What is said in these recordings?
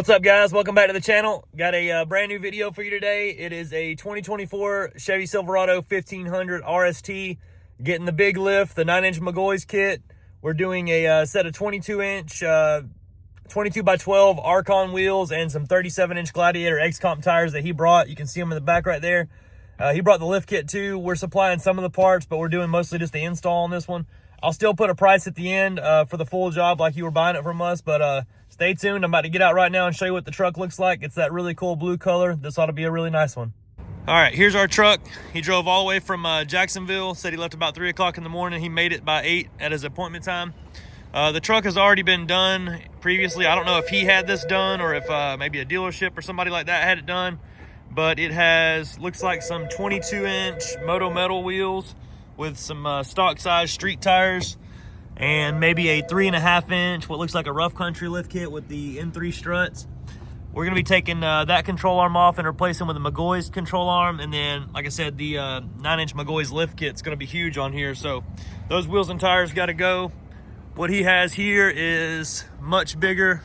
What's up, guys? Welcome back to the channel. Got a brand new video for you today. It is a 2024 Chevy Silverado 1500 RST, getting the big lift, the 9-inch McGaughy's kit. We're doing a set of 22-inch 22 by 12 Archon wheels and some 37-inch Gladiator X-Comp tires that he brought. You can see them in the back right there. He brought the lift kit too. We're supplying some of the parts, but we're doing mostly just the install on this one. I'll still put a price at the end for the full job like you were buying it from us, but stay tuned. I'm about to get out right now and show you what the truck looks like. It's that really cool blue color. This ought to be a really nice one. All right, here's our truck. He drove all the way from Jacksonville, said he left about 3 o'clock in the morning. He made it by 8 at his appointment time. The truck has already been done previously. I don't know if he had this done or if maybe a dealership or somebody like that had it done, but it has, looks like some 22-inch Moto Metal wheels with some stock size street tires and maybe a 3.5-inch, what looks like a rough country lift kit with the N3 struts. We're gonna be taking that control arm off and replacing with a McGaughy's control arm. And then, like I said, the 9-inch McGaughy's lift kit's gonna be huge on here. So those wheels and tires gotta go. What he has here is much bigger.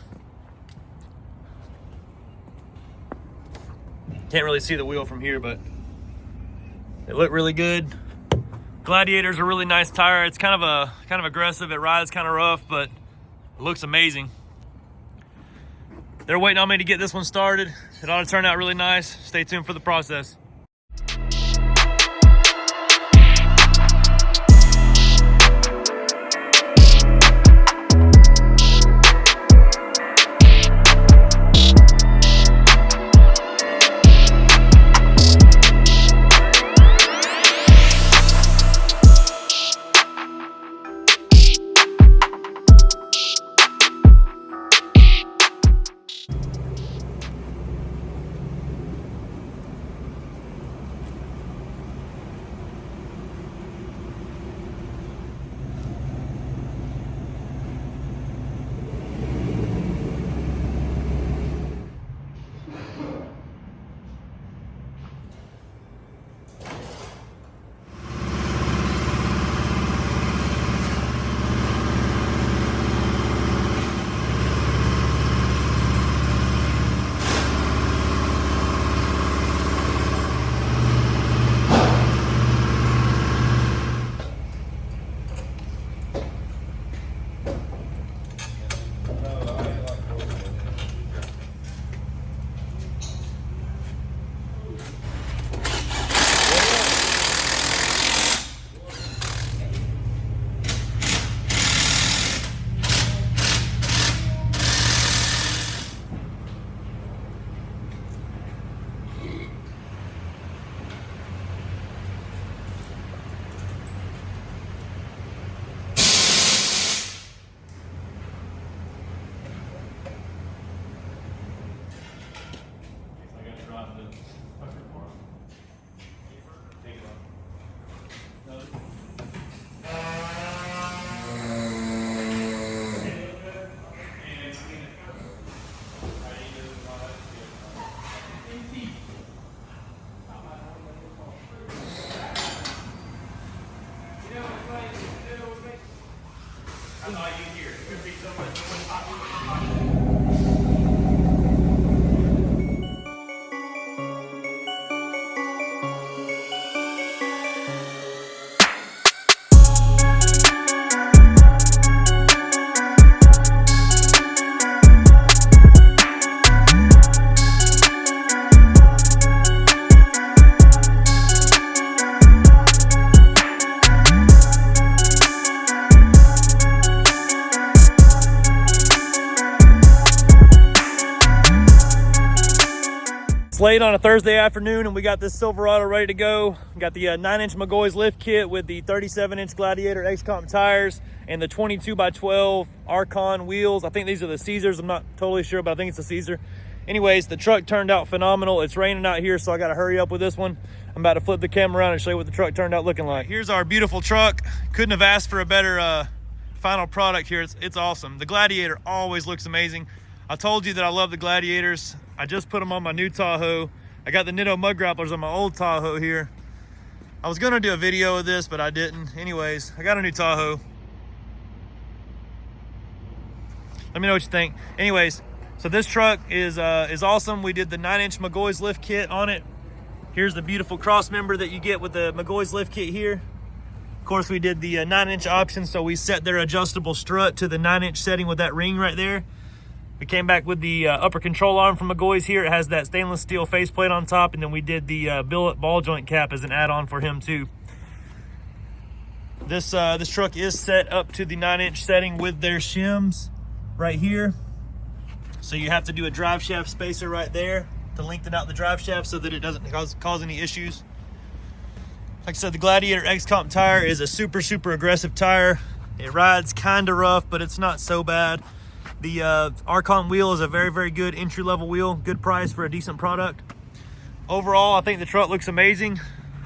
Can't really see the wheel from here, but they look really good. Gladiator's a really nice tire. It's kind of aggressive. It rides kind of rough, but it looks amazing. They're waiting on me to get this one started. It ought to turn out really nice. Stay tuned for the process. It's late on a Thursday afternoon and we got this Silverado ready to go. We got the 9-inch McGaughy's lift kit with the 37-inch Gladiator X-Comp tires and the 22 by 12 Archon wheels. I think these are the Caesars. I'm not totally sure, but I think it's a Caesar. Anyways, the truck turned out phenomenal. It's raining out here, so I got to hurry up with this one. I'm about to flip the camera around and show you what the truck turned out looking like. Here's our beautiful truck. Couldn't have asked for a better final product here. It's awesome. The Gladiator always looks amazing. I told you that I love the Gladiators. I just put them on my new Tahoe. I got the Nitto mud grapplers on my old Tahoe here. I was gonna do a video of this, but I didn't. Anyways, I got a new Tahoe. Let me know what you think. Anyways, So this truck is awesome. We did the 9-inch McGaughy's lift kit on it. Here's the beautiful cross member that you get with the McGaughy's lift kit here. Of course, we did the 9-inch option, so we set their adjustable strut to the 9-inch setting with that ring right there. We came back with the upper control arm from McGaughy's here. It has that stainless steel faceplate on top, and then we did the billet ball joint cap as an add-on for him too. This truck is set up to the 9-inch setting with their shims right here. So you have to do a drive shaft spacer right there to lengthen out the drive shaft so that it doesn't cause any issues. Like I said, the Gladiator X-Comp tire is a super aggressive tire. It rides kind of rough, but it's not so bad. The Archon wheel is a very good entry-level wheel. Good price for a decent product. Overall, I think the truck looks amazing.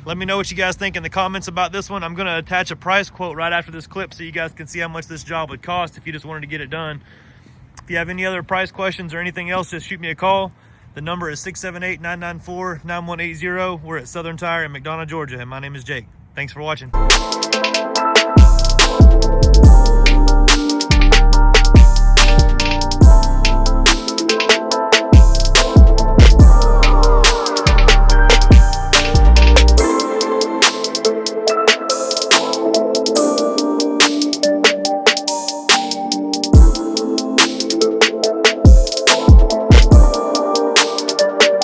Let me know what you guys think in the comments about this one. I'm going to attach a price quote right after this clip so you guys can see how much this job would cost if you just wanted to get it done. If you have any other price questions or anything else, just shoot me a call. The number is 678-994-9180. We're at Southern Tire in McDonough, Georgia, and my name is Jake. Thanks for watching.